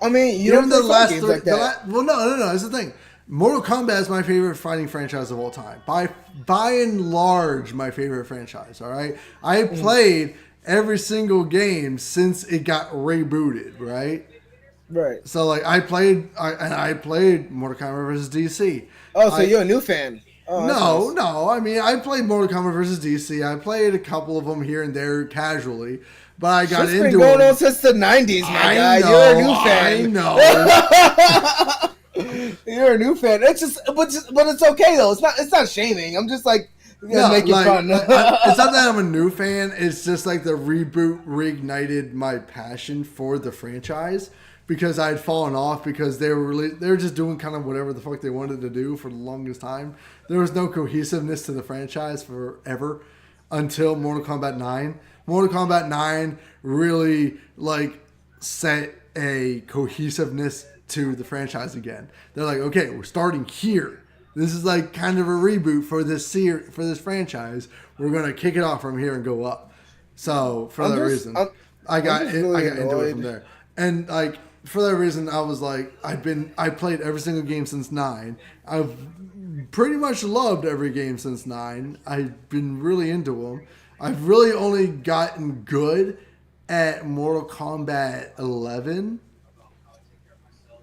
S1: I mean, you don't play fighting games like that.
S2: Well, no. That's the thing. Mortal Kombat is my favorite fighting franchise of all time. By and large, my favorite franchise, all right? I played every single game since it got rebooted, right?
S1: Right.
S2: So like I played Mortal Kombat vs. DC.
S1: Oh, so you're a new fan? Oh,
S2: no, nice. No. I mean, I played Mortal Kombat vs. DC. I played a couple of them here and there casually, but I got into it. It's been
S1: going on since the '90s, my guy. You're a new fan.
S2: I
S1: know. You're a new fan. It's just, but it's okay though. It's not shaming. I'm just like. Making fun.
S2: It's not that I'm a new fan. It's just like the reboot reignited my passion for the franchise. Because I had fallen off because they were just doing kind of whatever the fuck they wanted to do for the longest time. There was no cohesiveness to the franchise forever until Mortal Kombat 9. Mortal Kombat 9 really like set a cohesiveness to the franchise again. They're like, okay, we're starting here. This is like kind of a reboot for this franchise. We're gonna kick it off from here and go up. So for that reason, I got into it from there, and like. For that reason, I was like, I played every single game since 9. I've pretty much loved every game since 9. I've been really into them. I've really only gotten good at Mortal Kombat 11.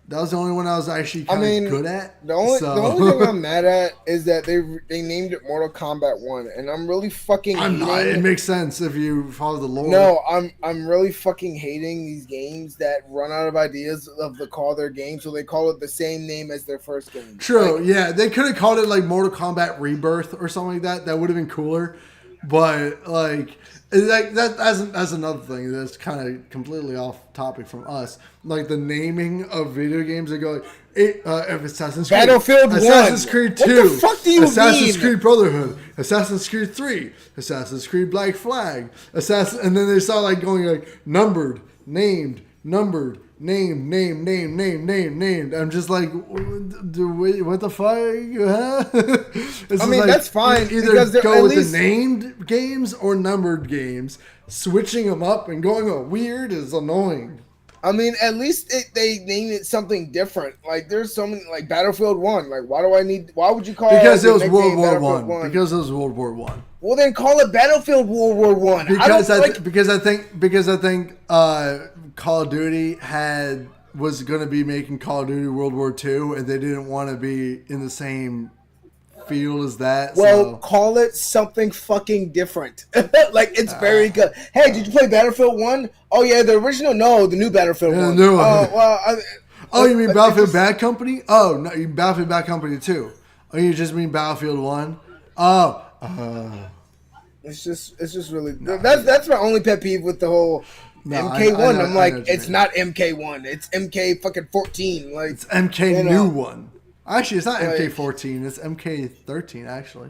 S2: That was the only one I was actually kind of good at.
S1: The only thing I'm mad at is that they named it Mortal Kombat 1, and I'm really fucking hating.
S2: It makes sense if you follow the lore.
S1: No, I'm really fucking hating these games that run out of ideas to call their game, so they call it the same name as their first game.
S2: True, yeah. They could have called it like Mortal Kombat Rebirth or something like that. That would have been cooler. But like that's another thing that's kind of completely off topic from us. Like the naming of video games that go like Assassin's Creed,
S1: Battlefield 1,
S2: Assassin's Creed 2,
S1: what the fuck do you
S2: Assassin's Creed Brotherhood, Assassin's Creed 3, Assassin's Creed Black Flag, and then they start like going like numbered, named, numbered. Named. I'm just like, what the fuck?
S1: I mean, that's fine.
S2: Either go with the named games or numbered games. Switching them up and going weird is annoying.
S1: I mean, at least they named it something different. Like, there's so many, like Battlefield 1. Like, why would you call it?
S2: Because it was World War One. Because it was World War One.
S1: Well, then call it Battlefield World War One.
S2: Because I think Call of Duty was going to be making Call of Duty World War II, and they didn't want to be in the same field as that.
S1: Well, call it something fucking different. Like, it's very good. Hey, did you play Battlefield 1? Oh, yeah, the original? No, the new Battlefield 1.
S2: The new one.
S1: Well,
S2: Oh, you mean Battlefield Bad Company? Oh, no, you mean Battlefield Bad Company 2. Oh, you just mean Battlefield 1? Oh.
S1: It's just really
S2: No,
S1: that's my only pet peeve with the whole
S2: no,
S1: MK1. I'm like,
S2: I know what you
S1: it's
S2: mean.
S1: not MK1, it's MK fucking 14. Like
S2: It's MK new one. Actually, it's not
S1: like,
S2: MK14. It's MK13, actually.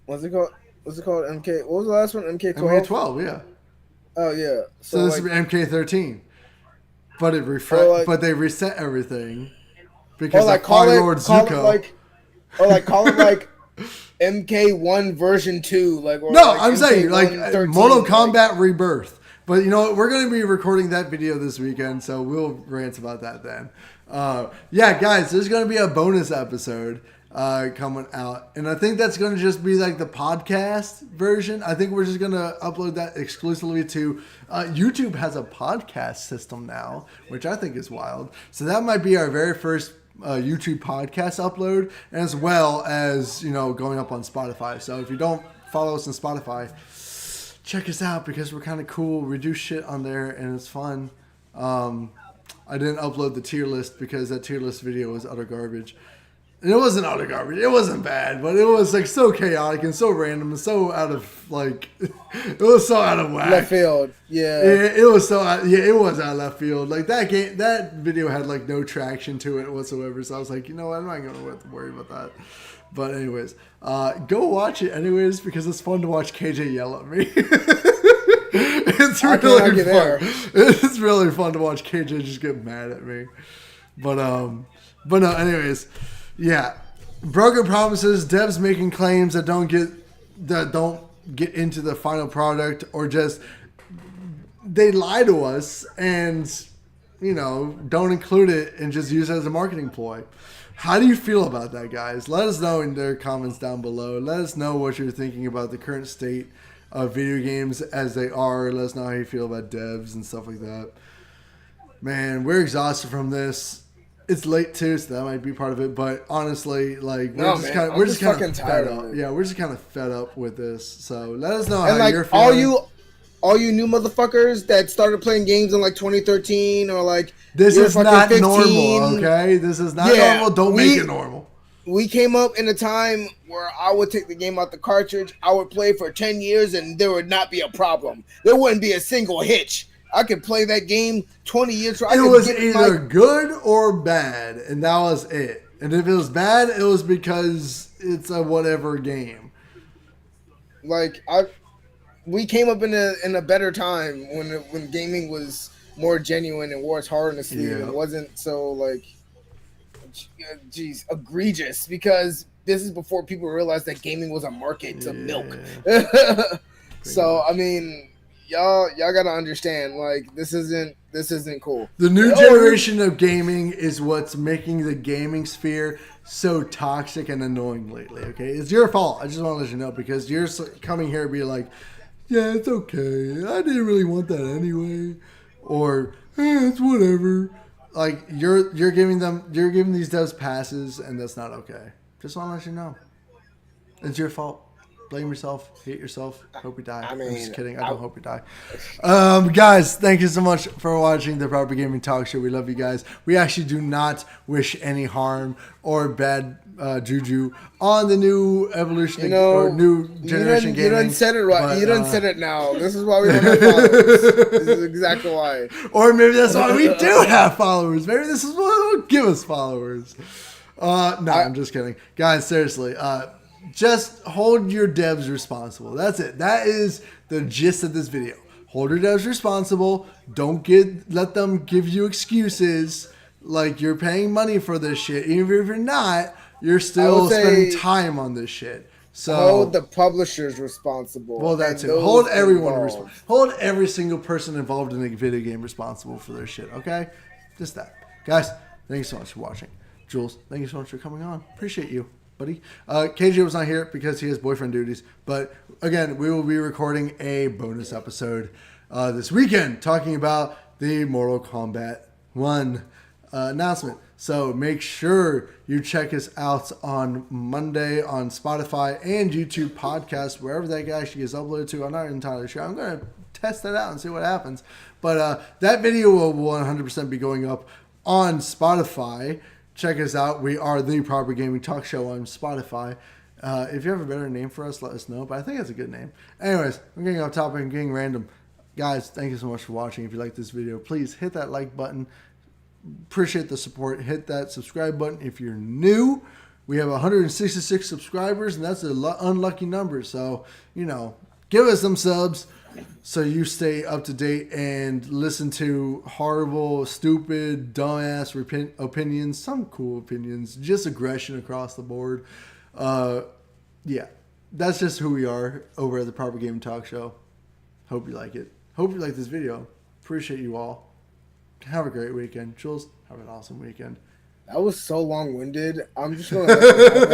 S1: What's it called? What's it called? MK. What was the last one? MK12.
S2: MK12, yeah.
S1: Oh yeah.
S2: So this
S1: like,
S2: is MK13. But but they reset everything because
S1: like
S2: Fire Lord Zuko.
S1: Call it like MK1 version 2. Like
S2: No,
S1: like
S2: I'm saying like
S1: 13,
S2: Mortal Kombat Rebirth. But you know what? We're going to be recording that video this weekend, so we'll rant about that then. Yeah, guys, there's going to be a bonus episode coming out. And I think that's going to just be like the podcast version. I think we're just going to upload that exclusively to YouTube has a podcast system now, which I think is wild. So that might be our very first YouTube podcast upload, as well as, you know, going up on Spotify. So if you don't follow us on Spotify, check us out because we're kind of cool. We do shit on there and it's fun. I didn't upload the tier list because that tier list video was utter garbage. And it wasn't utter garbage. It wasn't bad, but it was like so chaotic and so random and so out of like, it was so out of whack.
S1: left field. Yeah.
S2: It was so it was out of left field. Like that video had like no traction to it whatsoever. So I was like, you know what, I'm not gonna have to worry about that. But anyways, go watch it anyways because it's fun to watch KJ yell at me. It's really fun. It's really fun to watch KJ just get mad at me. But no. Anyways, yeah, broken promises, devs making claims that don't get into the final product, or just they lie to us and, you know, don't include it and just use it as a marketing ploy. How do you feel about that, guys? Let us know in their comments down below. Let us know what you're thinking about the current state of video games as they are. Let us know how you feel about devs and stuff like that. Man, we're exhausted from this. It's late too, so that might be part of it. But honestly, like we're just kind of fed up. Yeah, we're just kind of fed up with this. So let us know how you're feeling.
S1: All you new motherfuckers that started playing games in like 2013 or like
S2: this is not 15, normal. Okay, this is not normal. Don't make it normal.
S1: We came up in a time where I would take the game out the cartridge. I would play for 10 years and there would not be a problem. There wouldn't be a single hitch. I could play that game 20 years.
S2: It was either good or bad, and that was it. And if it was bad, it was because it's a whatever game.
S1: Like we came up in a better time when gaming was more genuine and wore its heart on the sleeve. Yeah. It wasn't so like, geez, egregious, because this is before people realized that gaming was a market to milk. So I mean, y'all gotta understand, like this isn't cool.
S2: The new generation of gaming is what's making the gaming sphere so toxic and annoying lately. Okay, it's your fault. I just want to let you know, because you're coming here and be like, yeah, it's okay, I didn't really want that anyway, or it's whatever. Like you're giving these devs passes, and that's not okay. Just want to let you know, it's your fault. Blame yourself, hate yourself, hope you die. I'm just kidding. I don't hope you die. Guys, thank you so much for watching the Proper Gaming Talk Show. We love you guys. We actually do not wish any harm or bad juju on the new evolution or new generation gaming.
S1: You done said it right. You done said it now. This is why we don't have followers. This is exactly why.
S2: Or maybe that's why we do have followers. Maybe this is what will give us followers. I'm just kidding. Guys, seriously. Just hold your devs responsible. That's it. That is the gist of this video. Hold your devs responsible. Don't let them give you excuses like you're paying money for this shit. Even if you're not, you're still spending time on this shit. So
S1: hold the publishers responsible.
S2: Well, that's it. Hold everyone responsible. Hold every single person involved in a video game responsible for their shit. Okay, just that, guys. Thank you so much for watching. Jules, thank you so much for coming on. Appreciate you, buddy. KJ was not here because he has boyfriend duties. But again, we will be recording a bonus episode this weekend talking about the Mortal Kombat 1 announcement. So make sure you check us out on Monday on Spotify and YouTube podcast, wherever that actually gets uploaded to. I'm not entirely sure. I'm going to test that out and see what happens. But that video will 100% be going up on Spotify. Check us out. We are the Proper Gaming Talk Show on Spotify. If you have a better name for us, let us know. But I think that's a good name. Anyways, I'm getting off topic and getting random. Guys, thank you so much for watching. If you like this video, please hit that like button. Appreciate the support. Hit that subscribe button if you're new. We have 166 subscribers, and that's an unlucky number. So, give us some subs so you stay up to date and listen to horrible, stupid, dumbass opinions, some cool opinions, just aggression across the board. Yeah, that's just who we are over at the Proper Gaming Talk Show. Hope you like it. Hope you like this video. Appreciate you all. Have a great weekend. Jules, have an awesome weekend.
S1: That was so long-winded. I'm just going to let you have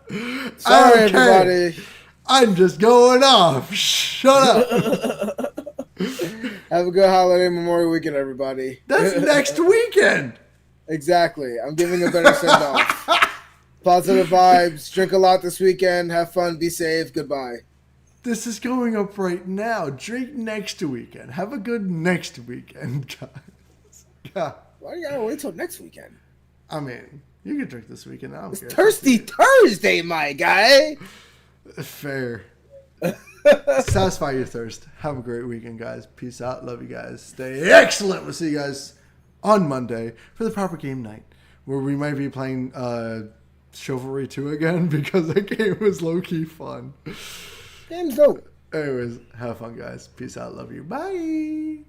S1: that. Sorry, everybody.
S2: I'm just going off. Shut up.
S1: Have a good holiday Memorial Weekend, everybody.
S2: That's next weekend.
S1: Exactly. I'm giving a better send-off. Positive vibes. Drink a lot this weekend. Have fun. Be safe. Goodbye.
S2: This is going up right now. Drink next weekend. Have a good next weekend, guys. Yeah.
S1: Why do you gotta wait till next weekend?
S2: I mean, you can drink this weekend. I don't care.
S1: It's Thirsty Thursday, my guy.
S2: Fair. Satisfy your thirst. Have a great weekend, guys. Peace out. Love you guys. Stay excellent. We'll see you guys on Monday for the Proper Game Night, where we might be playing Chivalry 2 again because that game was low-key fun.
S1: Game's dope.
S2: Anyways, have fun, guys. Peace out. Love you. Bye.